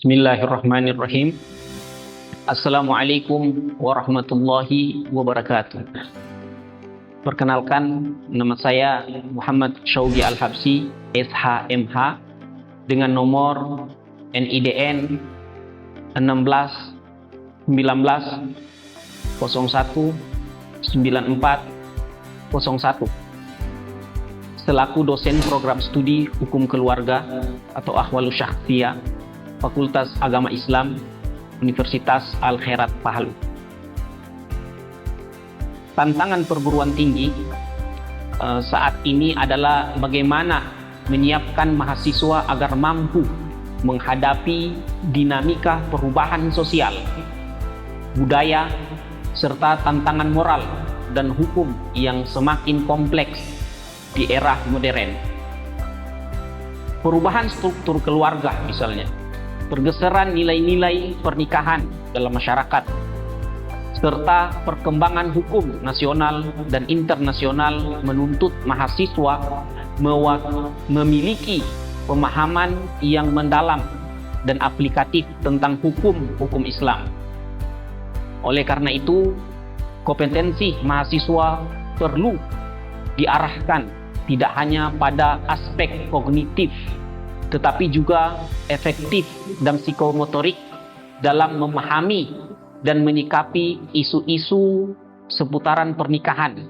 Bismillahirrahmanirrahim. Assalamualaikum warahmatullahi wabarakatuh. Perkenalkan, nama saya Muhammad Syaugi Al-Habsyi, SHMH, dengan nomor NIDN 16 19 01 94 01, selaku dosen program studi Hukum Keluarga atau Ahwalus Syakhsiyah, Fakultas Agama Islam, Universitas Al-Khairat Pahalu. Tantangan perguruan tinggi saat ini adalah bagaimana menyiapkan mahasiswa agar mampu menghadapi dinamika perubahan sosial, budaya, serta tantangan moral dan hukum yang semakin kompleks di era modern. Perubahan struktur keluarga misalnya, pergeseran nilai-nilai pernikahan dalam masyarakat, serta perkembangan hukum nasional dan internasional menuntut mahasiswa memiliki pemahaman yang mendalam dan aplikatif tentang hukum Islam. Oleh karena itu, kompetensi mahasiswa perlu diarahkan tidak hanya pada aspek kognitif, tetapi juga efektif dan psikomotorik dalam memahami dan menyikapi isu-isu seputaran pernikahan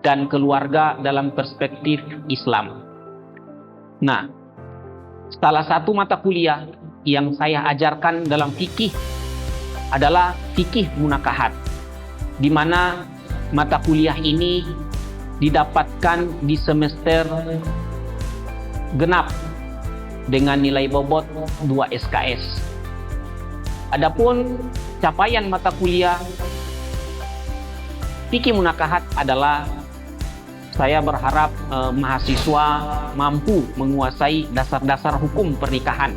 dan keluarga dalam perspektif Islam. Nah, salah satu mata kuliah yang saya ajarkan dalam fikih adalah fikih munakahat, di mana mata kuliah ini didapatkan di semester genap dengan nilai bobot 2 SKS. Adapun capaian mata kuliah fikih munakahat adalah saya berharap mahasiswa mampu menguasai dasar-dasar hukum pernikahan,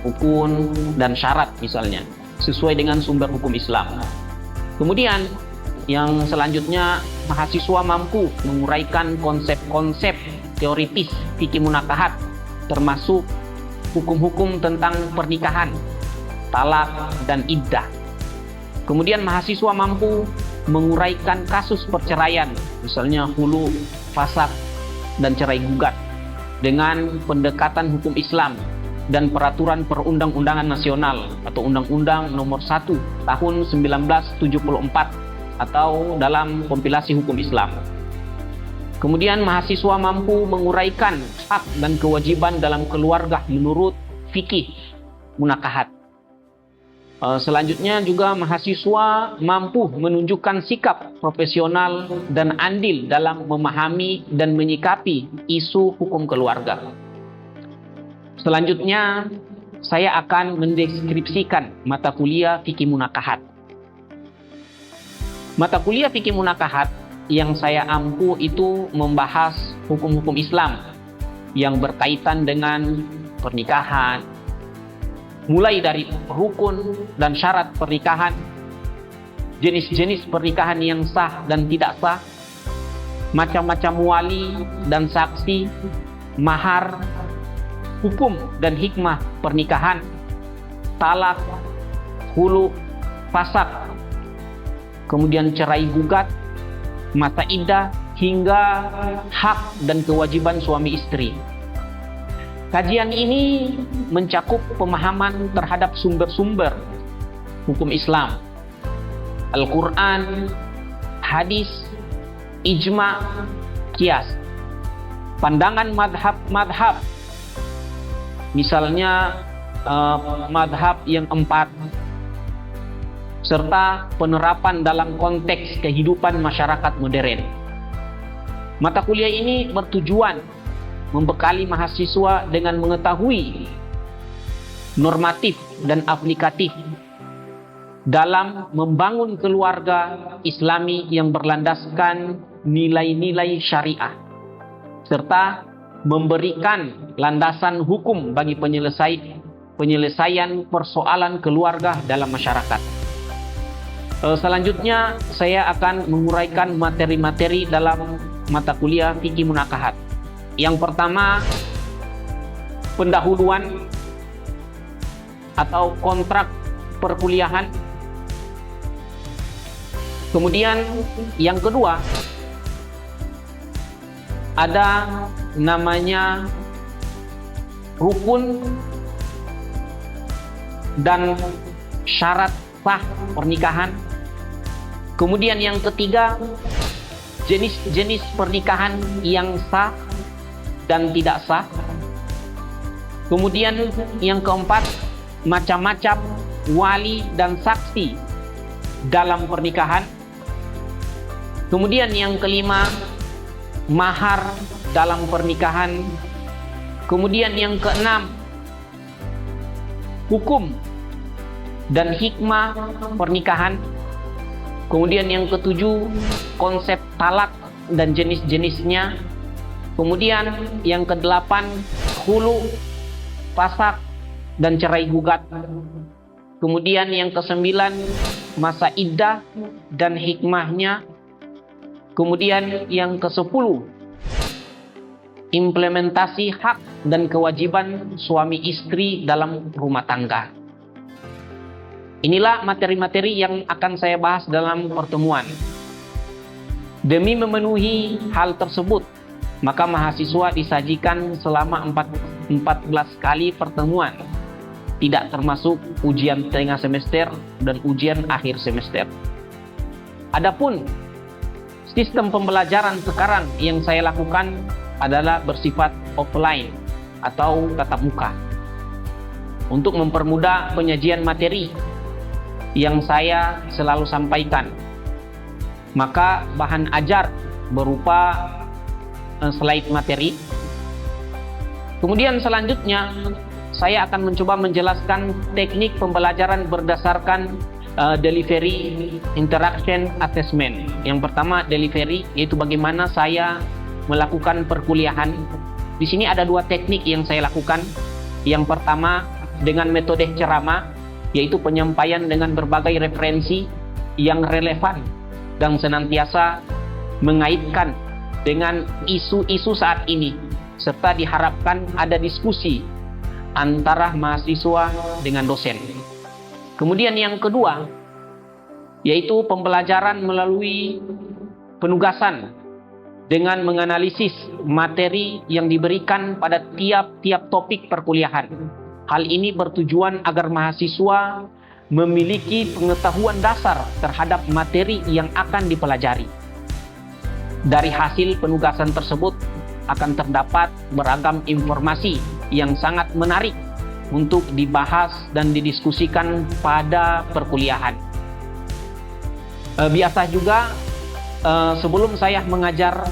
rukun dan syarat misalnya, sesuai dengan sumber hukum Islam. Kemudian yang selanjutnya, mahasiswa mampu menguraikan konsep-konsep teoritis fikih munakahat, termasuk hukum-hukum tentang pernikahan, talak, dan iddah. Kemudian mahasiswa mampu menguraikan kasus perceraian, misalnya hulu, fasak, dan cerai gugat, dengan pendekatan hukum Islam dan peraturan perundang-undangan nasional atau Undang-Undang Nomor 1 Tahun 1974 atau dalam kompilasi hukum Islam. Kemudian mahasiswa mampu menguraikan hak dan kewajiban dalam keluarga menurut fikih munakahat. Selanjutnya juga mahasiswa mampu menunjukkan sikap profesional dan andil dalam memahami dan menyikapi isu hukum keluarga. Selanjutnya, saya akan mendeskripsikan mata kuliah fikih munakahat. Mata kuliah fikih munakahat yang saya ampu itu membahas hukum-hukum Islam yang berkaitan dengan pernikahan, mulai dari rukun dan syarat pernikahan, jenis-jenis pernikahan yang sah dan tidak sah, macam-macam wali dan saksi, mahar, hukum dan hikmah pernikahan, talak, hulu, fasak, kemudian cerai gugat, masa iddah, hingga hak dan kewajiban suami istri. Kajian ini mencakup pemahaman terhadap sumber-sumber hukum Islam, Al-Quran, hadis, ijma, qiyas, pandangan madhab, misalnya madhab yang 4, serta penerapan dalam konteks kehidupan masyarakat modern. Mata kuliah ini bertujuan membekali mahasiswa dengan mengetahui normatif dan aplikatif dalam membangun keluarga Islami yang berlandaskan nilai-nilai syariah, serta memberikan landasan hukum bagi penyelesaian persoalan keluarga dalam masyarakat. Selanjutnya saya akan menguraikan materi-materi dalam mata kuliah fikih munakahat. Yang pertama, pendahuluan atau kontrak perkuliahan. Kemudian yang kedua, ada namanya rukun dan syarat sah pernikahan. Kemudian yang ketiga, jenis-jenis pernikahan yang sah dan tidak sah. Kemudian yang keempat, macam-macam wali dan saksi dalam pernikahan. Kemudian yang kelima, mahar dalam pernikahan. Kemudian yang keenam, hukum dan hikmah pernikahan. Kemudian yang ketujuh, konsep talak dan jenis-jenisnya. Kemudian yang kedelapan, hulu, pasak, dan cerai gugat. Kemudian yang kesembilan, masa iddah dan hikmahnya. Kemudian yang kesepuluh, implementasi hak dan kewajiban suami istri dalam rumah tangga. Inilah materi-materi yang akan saya bahas dalam pertemuan. Demi memenuhi hal tersebut, maka mahasiswa disajikan selama 14 kali pertemuan, tidak termasuk ujian tengah semester dan ujian akhir semester. Adapun sistem pembelajaran sekarang yang saya lakukan adalah bersifat offline atau tatap muka untuk mempermudah penyajian materi yang saya selalu sampaikan. Maka bahan ajar berupa slide materi. Kemudian selanjutnya saya akan mencoba menjelaskan teknik pembelajaran berdasarkan delivery interaction assessment. Yang pertama delivery, yaitu bagaimana saya melakukan perkuliahan. Di sini ada dua teknik yang saya lakukan. Yang pertama dengan metode ceramah, yaitu penyampaian dengan berbagai referensi yang relevan dan senantiasa mengaitkan dengan isu-isu saat ini, serta diharapkan ada diskusi antara mahasiswa dengan dosen. Kemudian yang kedua, yaitu pembelajaran melalui penugasan dengan menganalisis materi yang diberikan pada tiap-tiap topik perkuliahan. Hal ini bertujuan agar mahasiswa memiliki pengetahuan dasar terhadap materi yang akan dipelajari. Dari hasil penugasan tersebut akan terdapat beragam informasi yang sangat menarik untuk dibahas dan didiskusikan pada perkuliahan. Biasa juga sebelum saya mengajar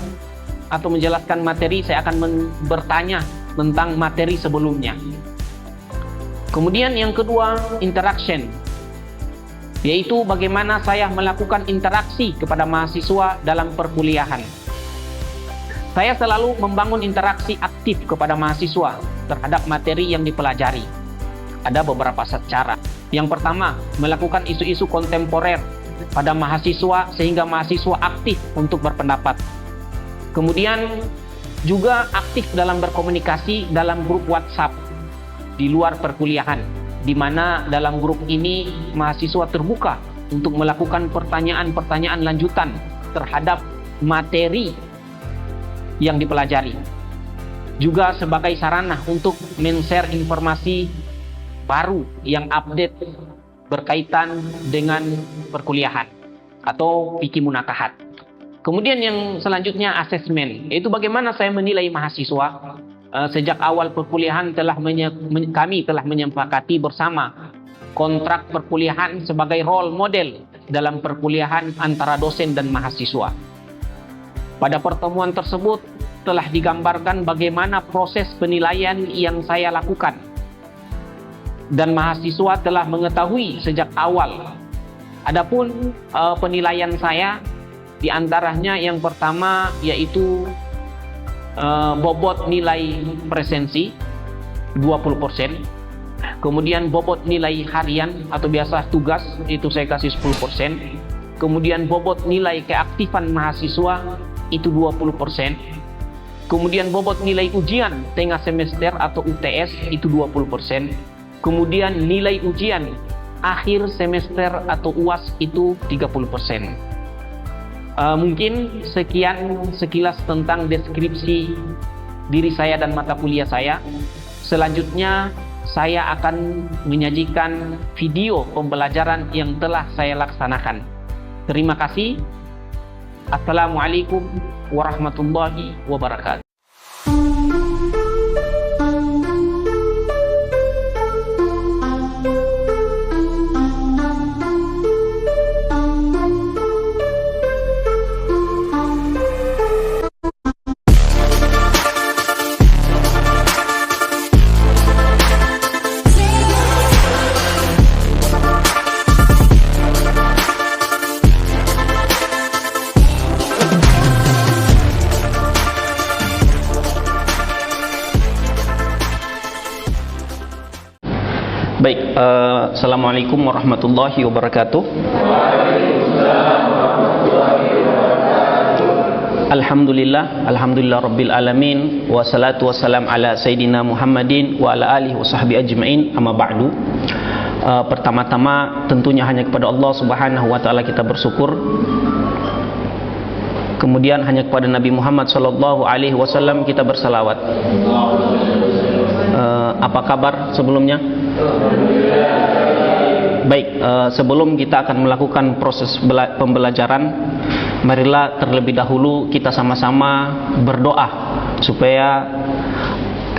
atau menjelaskan materi, saya akan bertanya tentang materi sebelumnya. Kemudian yang kedua, interaction, yaitu bagaimana saya melakukan interaksi kepada mahasiswa dalam perkuliahan. Saya selalu membangun interaksi aktif kepada mahasiswa terhadap materi yang dipelajari. Ada beberapa cara. Yang pertama, melakukan isu-isu kontemporer pada mahasiswa sehingga mahasiswa aktif untuk berpendapat. Kemudian juga aktif dalam berkomunikasi dalam grup WhatsApp di luar perkuliahan, di mana dalam grup ini mahasiswa terbuka untuk melakukan pertanyaan-pertanyaan lanjutan terhadap materi yang dipelajari. Juga sebagai sarana untuk men-share informasi baru yang update berkaitan dengan perkuliahan atau fikih munakahat. Kemudian yang selanjutnya asesmen, yaitu bagaimana saya menilai mahasiswa. Sejak awal perkuliahan kami telah menyepakati bersama kontrak perkuliahan sebagai role model dalam perkuliahan antara dosen dan mahasiswa. Pada pertemuan tersebut telah digambarkan bagaimana proses penilaian yang saya lakukan, dan mahasiswa telah mengetahui sejak awal. Adapun penilaian saya diantaranya yang pertama yaitu bobot nilai presensi 20%. Kemudian bobot nilai harian atau biasa tugas itu saya kasih 10%. Kemudian bobot nilai keaktifan mahasiswa itu 20%. Kemudian bobot nilai ujian tengah semester atau UTS itu 20%. Kemudian nilai ujian akhir semester atau UAS itu 30%. Mungkin sekian sekilas tentang deskripsi diri saya dan mata kuliah saya. Selanjutnya saya akan menyajikan video pembelajaran yang telah saya laksanakan. Terima kasih. Assalamualaikum warahmatullahi wabarakatuh. Baik, Assalamualaikum warahmatullahi wabarakatuh. Alhamdulillah Rabbil Alamin. Wassalatu wassalam ala Sayyidina Muhammadin wa ala alihi wa sahbihi ajma'in, amma ba'du. Pertama-tama tentunya hanya kepada Allah subhanahu wa ta'ala kita bersyukur. Kemudian hanya kepada Nabi Muhammad sallallahu alaihi wasallam kita bersalawat. Apa kabar sebelumnya? Baik, sebelum kita akan melakukan proses pembelajaran, marilah terlebih dahulu kita sama-sama berdoa supaya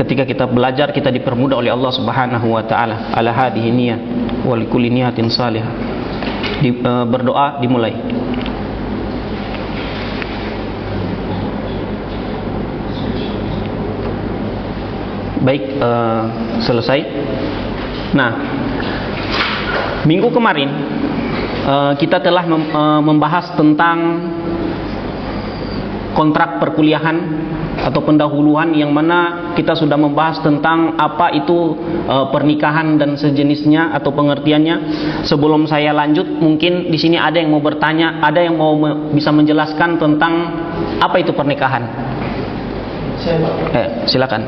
ketika kita belajar kita dipermudah oleh Allah Subhanahu wa taala. Ala hadhihi niyyah wa likulli niyatin salihah. Berdoa dimulai. Baik, selesai. Nah, minggu kemarin kita telah membahas tentang kontrak perkuliahan atau pendahuluan, yang mana kita sudah membahas tentang apa itu pernikahan dan sejenisnya atau pengertiannya. Sebelum saya lanjut, mungkin di sini ada yang mau bertanya, ada yang mau bisa menjelaskan tentang apa itu pernikahan. Silakan.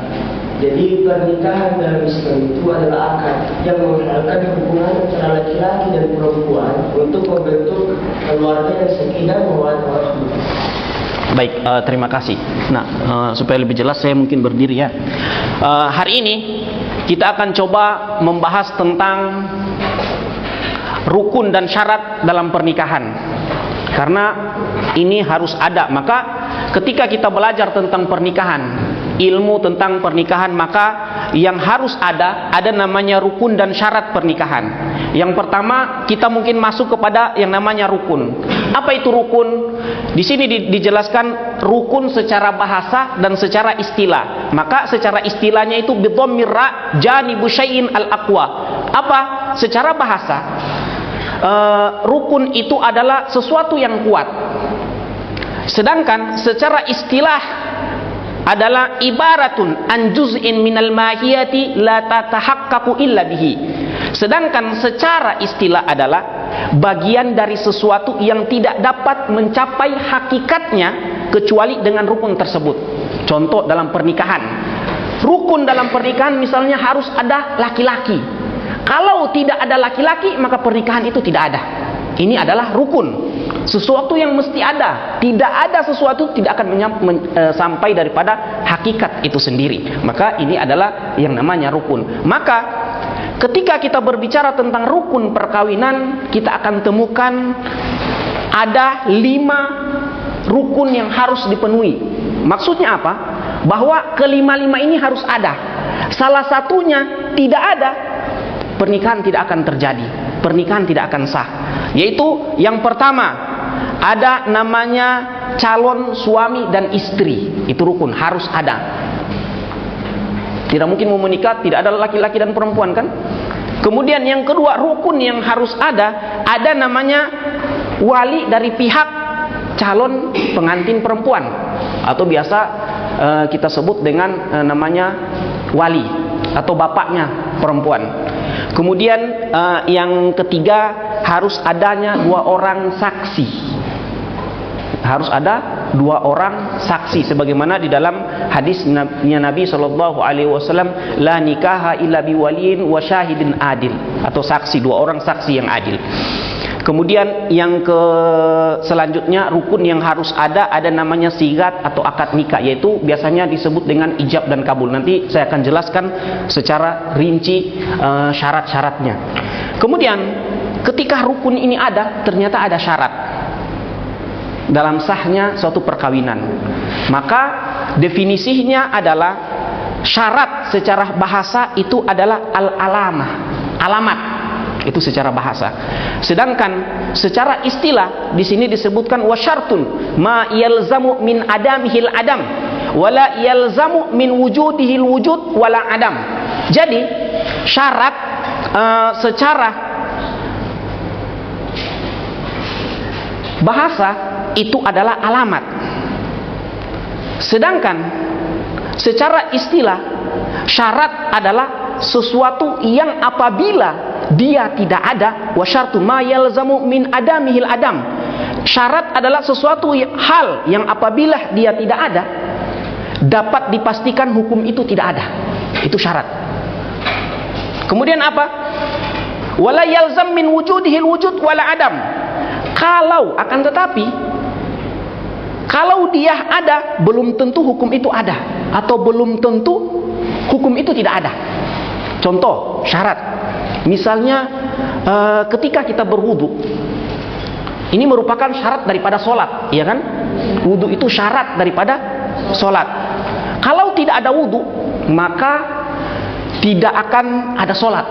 Jadi pernikahan dalam Islam itu adalah akad yang menghalalkan hubungan antara laki-laki dan perempuan untuk membentuk keluarga yang sakinah mawaddah warahmah. Baik, terima kasih. Nah, supaya lebih jelas saya mungkin berdiri ya. Hari ini kita akan coba membahas tentang rukun dan syarat dalam pernikahan. Karena ini harus ada. Maka ketika kita belajar tentang pernikahan, ilmu tentang pernikahan, maka yang harus ada namanya rukun dan syarat pernikahan. Yang pertama, kita mungkin masuk kepada yang namanya rukun. Apa itu rukun? Di sini dijelaskan rukun secara bahasa dan secara istilah. Maka secara istilahnya itu bidhammir ra janibu syai'in al-aqwa. Apa? Secara bahasa, rukun itu adalah sesuatu yang kuat. Sedangkan secara istilah adalah ibaratun an juz'in minal mahiyati la tatahaqqaqu illa bihi. Sedangkan secara istilah adalah bagian dari sesuatu yang tidak dapat mencapai hakikatnya kecuali dengan rukun tersebut. Contoh dalam pernikahan. Rukun dalam pernikahan misalnya harus ada laki-laki. Kalau tidak ada laki-laki, maka pernikahan itu tidak ada. Ini adalah rukun. Sesuatu yang mesti ada. Tidak ada sesuatu tidak akan sampai daripada hakikat itu sendiri. Maka ini adalah yang namanya rukun. Maka ketika kita berbicara tentang rukun perkawinan, kita akan temukan ada 5 rukun yang harus dipenuhi. Maksudnya apa? Bahwa kelima-lima ini harus ada. Salah satunya tidak ada, pernikahan tidak akan terjadi. Pernikahan tidak akan sah. Yaitu yang pertama, ada namanya calon suami dan istri. Itu rukun, harus ada. Tidak mungkin mau menikah tidak ada laki-laki dan perempuan, kan? Kemudian yang kedua, rukun yang harus ada namanya wali dari pihak calon pengantin perempuan, atau biasa kita sebut dengan namanya wali atau bapaknya perempuan. Kemudian yang ketiga, harus adanya 2 orang saksi. Harus ada dua orang saksi, sebagaimana di dalam hadisnya Nabi SAW, la nikaha illa biwaliin wa syahidin adil, atau saksi, dua orang saksi yang adil. Kemudian yang selanjutnya rukun yang harus ada namanya sigat atau akad nikah, yaitu biasanya disebut dengan ijab dan kabul. Nanti saya akan jelaskan secara rinci syarat-syaratnya. Kemudian ketika rukun ini ada, ternyata ada syarat dalam sahnya suatu perkawinan. Maka definisinya adalah syarat secara bahasa itu adalah al-alamah, alamat. Itu secara bahasa. Sedangkan secara istilah di sini disebutkan wasyartun ma yalzamu min adamihil adam wala yalzamu min wujudihil wujud wala adam. Jadi syarat secara bahasa itu adalah alamat. Sedangkan secara istilah syarat adalah sesuatu yang apabila dia tidak ada, wa syartu ma yalzamu min adamihil adam. Syarat adalah sesuatu hal yang apabila dia tidak ada, dapat dipastikan hukum itu tidak ada. Itu syarat. Kemudian apa? Wala yalzam min wujudihil wujud wala adam. Kalau, akan tetapi kalau dia ada, belum tentu hukum itu ada, atau belum tentu hukum itu tidak ada. Contoh syarat, misalnya ketika kita berwudu, ini merupakan syarat daripada sholat, ya kan? Wudu itu syarat daripada sholat. Kalau tidak ada wudu, maka tidak akan ada sholat,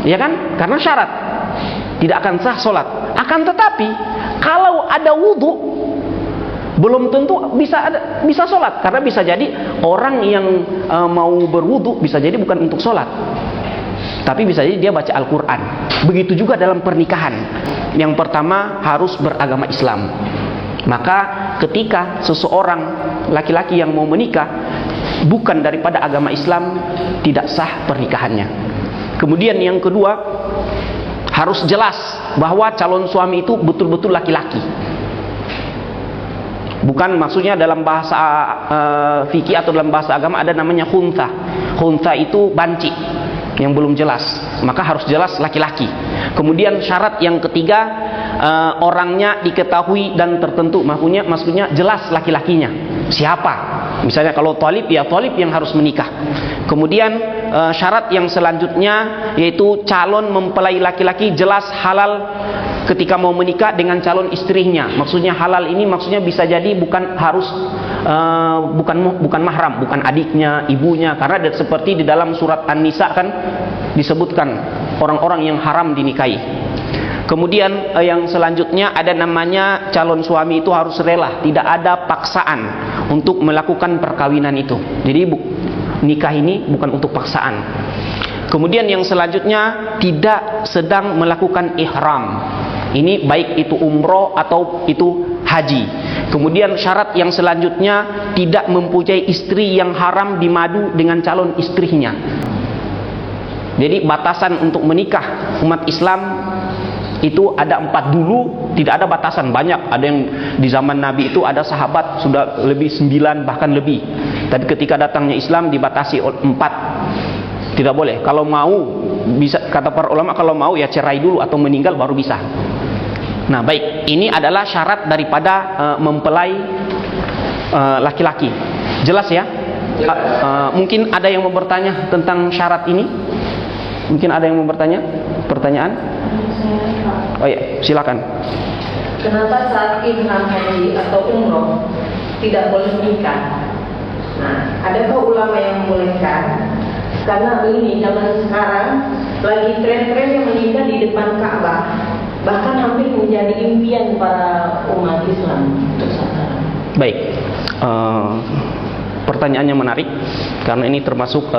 ya kan? Karena syarat, tidak akan sah sholat. Akan tetapi kalau ada wudu, belum tentu bisa sholat, karena bisa jadi orang yang mau berwudu bisa jadi bukan untuk sholat, tapi bisa jadi dia baca Al-Quran. Begitu juga dalam pernikahan. Yang pertama harus beragama Islam. Maka ketika seseorang laki-laki yang mau menikah bukan daripada agama Islam, tidak sah pernikahannya. Kemudian yang kedua, harus jelas bahwa calon suami itu betul-betul laki-laki. Bukan maksudnya dalam bahasa fikih atau dalam bahasa agama ada namanya khuntha. Khuntha itu banci yang belum jelas, maka harus jelas laki-laki. Kemudian syarat yang ketiga, orangnya diketahui dan tertentu, maksudnya jelas laki-lakinya siapa. Misalnya kalau thalib, ya thalib yang harus menikah. Kemudian syarat yang selanjutnya yaitu calon mempelai laki-laki jelas halal ketika mau menikah dengan calon istrinya. Maksudnya halal ini maksudnya bisa jadi bukan harus bukan mahram, bukan adiknya, ibunya, karena seperti di dalam surat An-Nisa kan disebutkan orang-orang yang haram dinikahi. Kemudian yang selanjutnya ada namanya calon suami itu harus rela, tidak ada paksaan untuk melakukan perkawinan itu. Jadi nikah ini bukan untuk paksaan. Kemudian yang selanjutnya tidak sedang melakukan ihram. Ini baik itu umroh atau itu haji. Kemudian syarat yang selanjutnya tidak mempunyai istri yang haram dimadu dengan calon istrinya. Jadi batasan untuk menikah umat Islam itu ada 4 dulu, tidak ada batasan, banyak. Ada yang di zaman Nabi itu ada sahabat sudah lebih 9 bahkan lebih. Tapi ketika datangnya Islam dibatasi 4. Tidak boleh. Kalau mau bisa, kata para ulama, kalau mau ya cerai dulu atau meninggal baru bisa. Nah, baik, ini adalah syarat daripada mempelai laki-laki. Jelas ya? Mungkin ada yang mau bertanya tentang syarat ini? Mungkin ada yang mau bertanya? Pertanyaan? Oh ya, silakan. Kenapa saat ihram haji atau umroh tidak boleh menikah? Nah, adakah ulama yang membolehkan? Karena ini zaman sekarang lagi tren-tren yang menikah di depan Ka'bah, bahkan hampir menjadi impian para umat Islam untuk sekarang. Baik, pertanyaannya menarik karena ini termasuk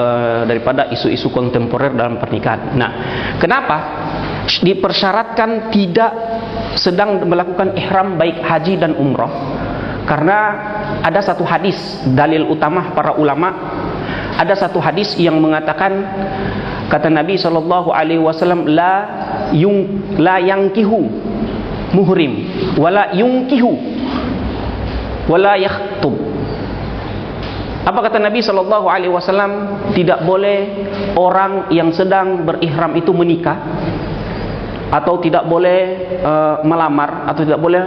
daripada isu-isu kontemporer dalam pernikahan. Nah, kenapa dipersyaratkan tidak sedang melakukan ihram baik haji dan umroh? Karena ada satu hadis, dalil utama para ulama. Ada satu hadis yang mengatakan, kata Nabi SAW, la yangkihu muhrim wala yungkihu wala yakhtub. Apa kata Nabi sallallahu alaihi wasallam? Tidak boleh orang yang sedang berihram itu menikah, atau tidak boleh melamar, atau tidak boleh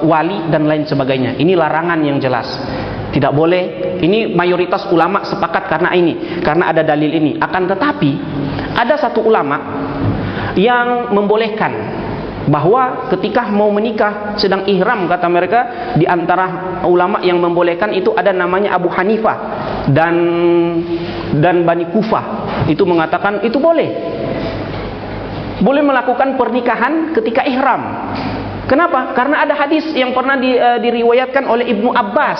wali dan lain sebagainya. Ini larangan yang jelas. Tidak boleh. Ini mayoritas ulama sepakat karena ada dalil ini. Akan tetapi ada satu ulama yang membolehkan bahwa ketika mau menikah sedang ihram, kata mereka, di antara ulama yang membolehkan itu ada namanya Abu Hanifah dan Bani Kufah. Itu mengatakan itu boleh melakukan pernikahan ketika ihram. Kenapa? Karena ada hadis yang pernah diriwayatkan oleh Ibnu Abbas.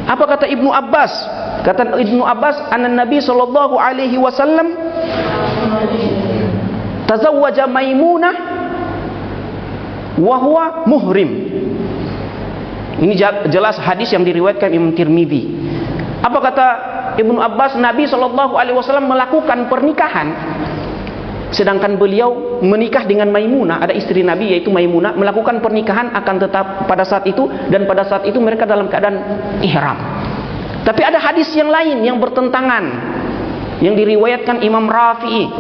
Apa kata Ibnu Abbas? Kata Ibnu Abbas, "Anna Nabi sallallahu alaihi wasallam tazawwaja Maimunah wa huwa muhrim." Ini jelas hadis yang diriwayatkan Imam Tirmidzi. Apa kata Ibnu Abbas? Nabi sallallahu alaihi wasallam melakukan pernikahan sedangkan beliau menikah dengan Maimunah, ada istri Nabi yaitu Maimunah, melakukan pernikahan akan tetap pada saat itu, dan pada saat itu mereka dalam keadaan ihram. Tapi ada hadis yang lain yang bertentangan yang diriwayatkan Imam Rafi'i.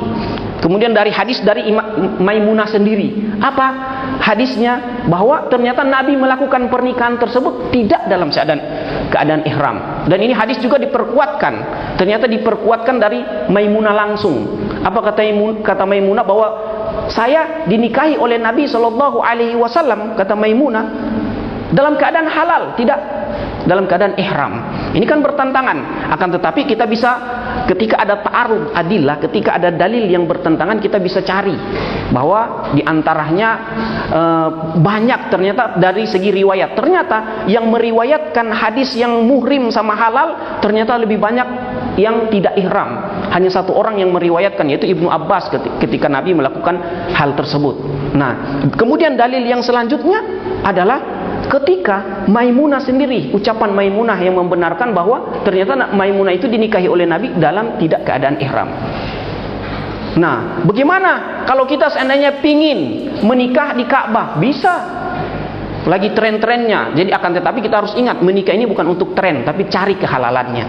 Kemudian dari hadis dari Maimunah sendiri. Apa hadisnya? Bahwa ternyata Nabi melakukan pernikahan tersebut tidak dalam keadaan ihram. Dan ini hadis juga diperkuatkan. Ternyata diperkuatkan dari Maimunah langsung. Apa kata Maimunah? Bahwa saya dinikahi oleh Nabi sallallahu alaihi wasallam, kata Maimunah, dalam keadaan halal, tidak dalam keadaan ihram. Ini kan bertentangan. Akan tetapi kita bisa, ketika ada ta'arud adillah, ketika ada dalil yang bertentangan, kita bisa cari bahwa diantaranya banyak ternyata dari segi riwayat. Ternyata yang meriwayatkan hadis yang muhrim sama halal ternyata lebih banyak yang tidak ihram. Hanya satu orang yang meriwayatkan, yaitu Ibnu Abbas ketika Nabi melakukan hal tersebut. Nah, kemudian dalil yang selanjutnya adalah ketika Maimunah sendiri, ucapan Maimunah yang membenarkan bahwa ternyata Maimunah itu dinikahi oleh Nabi dalam tidak keadaan ihram. Nah, bagaimana kalau kita seandainya pingin menikah di Ka'bah? Bisa. Lagi tren-trennya. Jadi akan tetapi kita harus ingat, menikah ini bukan untuk tren, tapi cari kehalalannya.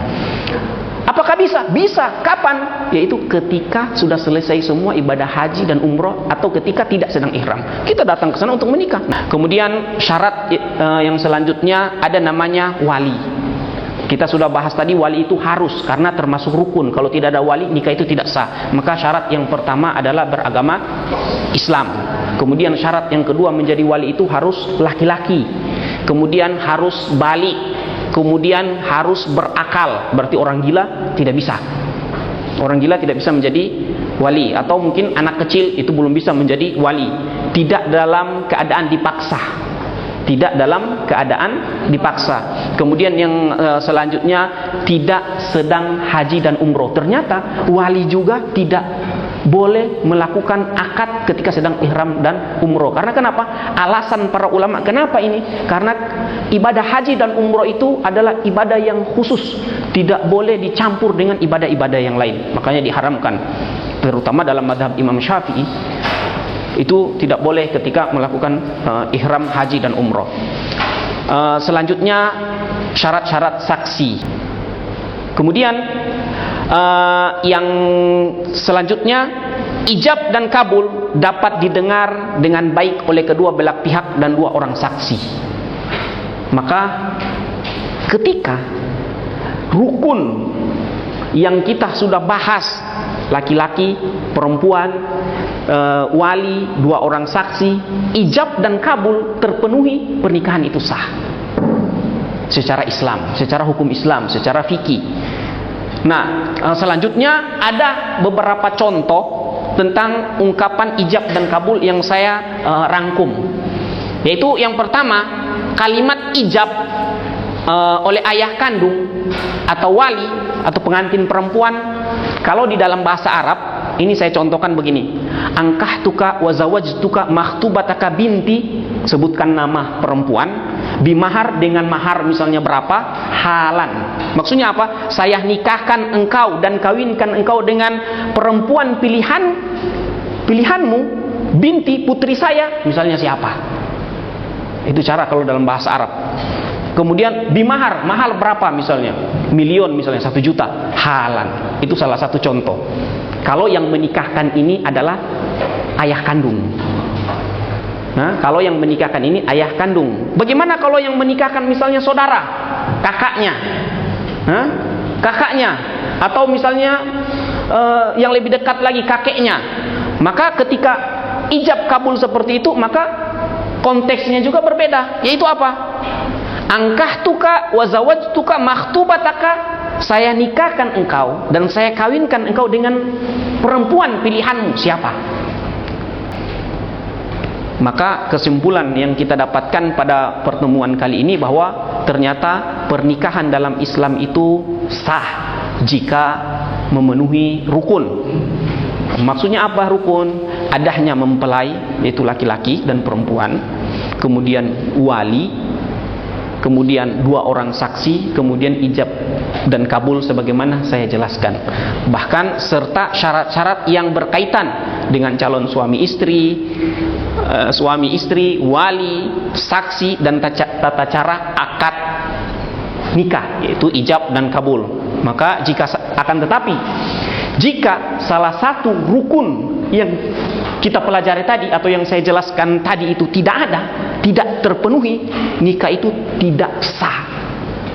Apakah bisa? Bisa. Kapan? Yaitu ketika sudah selesai semua ibadah haji dan umroh, atau ketika tidak sedang ihram. Kita datang ke sana untuk menikah. Nah, kemudian syarat yang selanjutnya ada namanya wali. Kita sudah bahas tadi, wali itu harus, karena termasuk rukun. Kalau tidak ada wali, nikah itu tidak sah. Maka syarat yang pertama adalah beragama Islam. Kemudian syarat yang kedua, menjadi wali itu harus laki-laki. Kemudian harus balik. Kemudian harus berakal. Berarti orang gila tidak bisa. Orang gila tidak bisa menjadi wali. Atau mungkin anak kecil itu belum bisa menjadi wali. Tidak dalam keadaan dipaksa. Tidak dalam keadaan dipaksa. Kemudian yang selanjutnya, tidak sedang haji dan umroh. Ternyata wali juga tidak boleh melakukan akad ketika sedang ihram dan umroh. Karena kenapa? Alasan para ulama kenapa ini? Karena ibadah haji dan umroh itu adalah ibadah yang khusus, tidak boleh dicampur dengan ibadah-ibadah yang lain. Makanya diharamkan, terutama dalam mazhab Imam Syafi'i, itu tidak boleh ketika melakukan ihram haji dan umroh. Selanjutnya syarat-syarat saksi. Kemudian yang selanjutnya, ijab dan kabul dapat didengar dengan baik oleh kedua belah pihak dan dua orang saksi. Maka ketika rukun yang kita sudah bahas, laki-laki, perempuan, wali, dua orang saksi, ijab dan kabul terpenuhi, pernikahan itu sah secara Islam, secara hukum Islam, secara fikih. Nah, selanjutnya ada beberapa contoh tentang ungkapan ijab dan kabul yang saya rangkum. Yaitu yang pertama, kalimat ijab oleh ayah kandung atau wali atau pengantin perempuan. Kalau di dalam bahasa Arab, ini saya contohkan begini. Angkahtuka wa zawajtuka makhtubataka binti, sebutkan nama perempuan, bimahar dengan mahar misalnya berapa, halan. Maksudnya apa? Saya nikahkan engkau dan kawinkan engkau dengan perempuan pilihanmu, binti, putri saya, misalnya siapa. Itu cara kalau dalam bahasa Arab. Kemudian bimahar, mahal berapa misalnya? Milion misalnya, 1 juta. Halan. Itu salah satu contoh. Kalau yang menikahkan ini adalah ayah kandung. Nah, kalau yang menikahkan ini ayah kandung. Bagaimana kalau yang menikahkan misalnya saudara, kakaknya? Hah? Kakaknya, atau misalnya yang lebih dekat lagi kakeknya. Maka ketika ijab kabul seperti itu, maka konteksnya juga berbeda. Yaitu apa? Angkahtuka wa zawajtuka makhtubataka, saya nikahkan engkau dan saya kawinkan engkau dengan perempuan pilihanmu. Siapa? Maka kesimpulan yang kita dapatkan pada pertemuan kali ini bahwa ternyata pernikahan dalam Islam itu sah jika memenuhi rukun. Maksudnya apa rukun? Adanya mempelai, yaitu laki-laki dan perempuan, kemudian wali, kemudian 2 orang saksi, kemudian ijab dan kabul sebagaimana saya jelaskan. Bahkan serta syarat-syarat yang berkaitan dengan calon suami istri, wali, saksi, dan tata cara akad nikah, yaitu ijab dan kabul. Maka jika salah satu rukun yang kita pelajari tadi atau yang saya jelaskan tadi itu tidak terpenuhi, nikah itu tidak sah.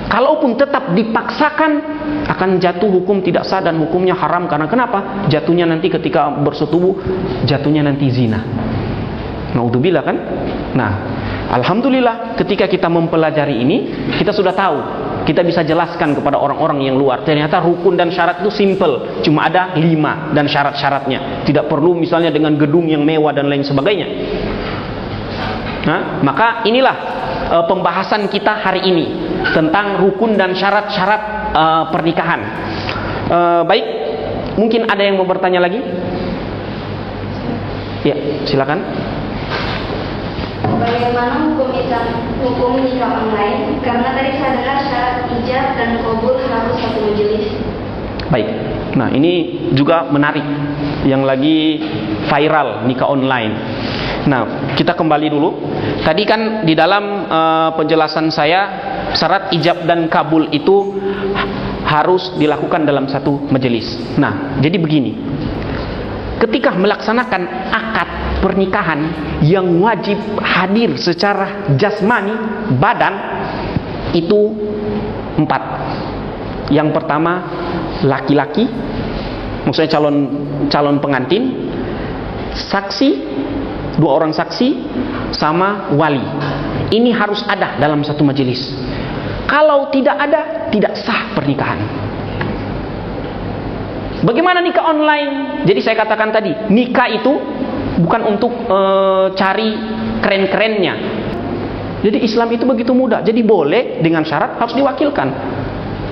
Kalaupun tetap dipaksakan, akan jatuh hukum tidak sah dan hukumnya haram. Karena kenapa? Jatuhnya nanti ketika bersetubuh, jatuhnya nanti zina. Naudzubillah kan? Nah, alhamdulillah ketika kita mempelajari ini, kita sudah tahu. Kita bisa jelaskan kepada orang-orang yang luar. Ternyata rukun dan syarat itu simple. Cuma ada 5 dan syarat-syaratnya. Tidak perlu misalnya dengan gedung yang mewah dan lain sebagainya. Nah, maka inilah pembahasan kita hari ini tentang rukun dan syarat-syarat pernikahan. Baik, mungkin ada yang mau bertanya lagi? Ya, silakan. Bagaimana hukum nikah online? Karena tadi saya dengar syarat ijab dan kabul harus satu majelis. Baik. Nah, ini juga menarik yang lagi viral nikah online. Nah, kita kembali dulu. Tadi kan di dalam penjelasan saya, syarat ijab dan kabul itu harus dilakukan dalam satu majelis. Nah, jadi begini. Ketika melaksanakan akad pernikahan yang wajib hadir secara jasmani badan itu 4. Yang pertama laki-laki, maksudnya calon pengantin, saksi, 2 orang saksi, sama wali. Ini harus ada dalam satu majelis. Kalau tidak ada, tidak sah pernikahan. Bagaimana nikah online? Jadi saya katakan tadi, nikah itu bukan untuk cari keren-kerennya. Jadi Islam itu begitu mudah. Jadi boleh dengan syarat harus diwakilkan.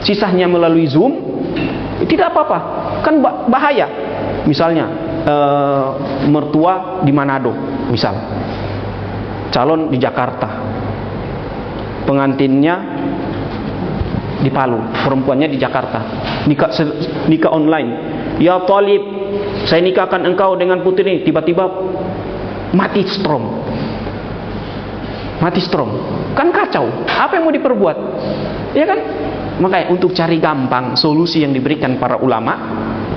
Sisanya melalui Zoom, tidak apa-apa. Kan bahaya. Misalnya mertua di Manado, misal. Calon di Jakarta. Pengantinnya di Palu, perempuannya di Jakarta. Nikah online. Ya talib, saya nikahkan engkau dengan putri ini. Tiba-tiba mati strom. Kan kacau. Apa yang mau diperbuat? Ya kan? Makanya untuk cari gampang solusi yang diberikan para ulama,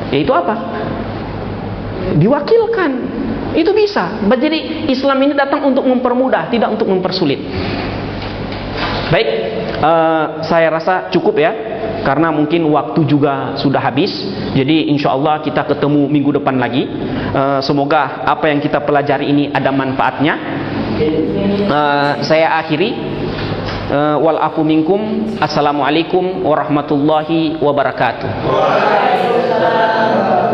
yaitu apa? Diwakilkan. Itu bisa. Jadi Islam ini datang untuk mempermudah, tidak untuk mempersulit. Baik, saya rasa cukup ya, karena mungkin waktu juga sudah habis. Jadi insya Allah kita ketemu minggu depan lagi. Semoga apa yang kita pelajari ini ada manfaatnya. Saya akhiri. Wal afu minkum. Assalamualaikum warahmatullahi wabarakatuh. Waalaikumsalam.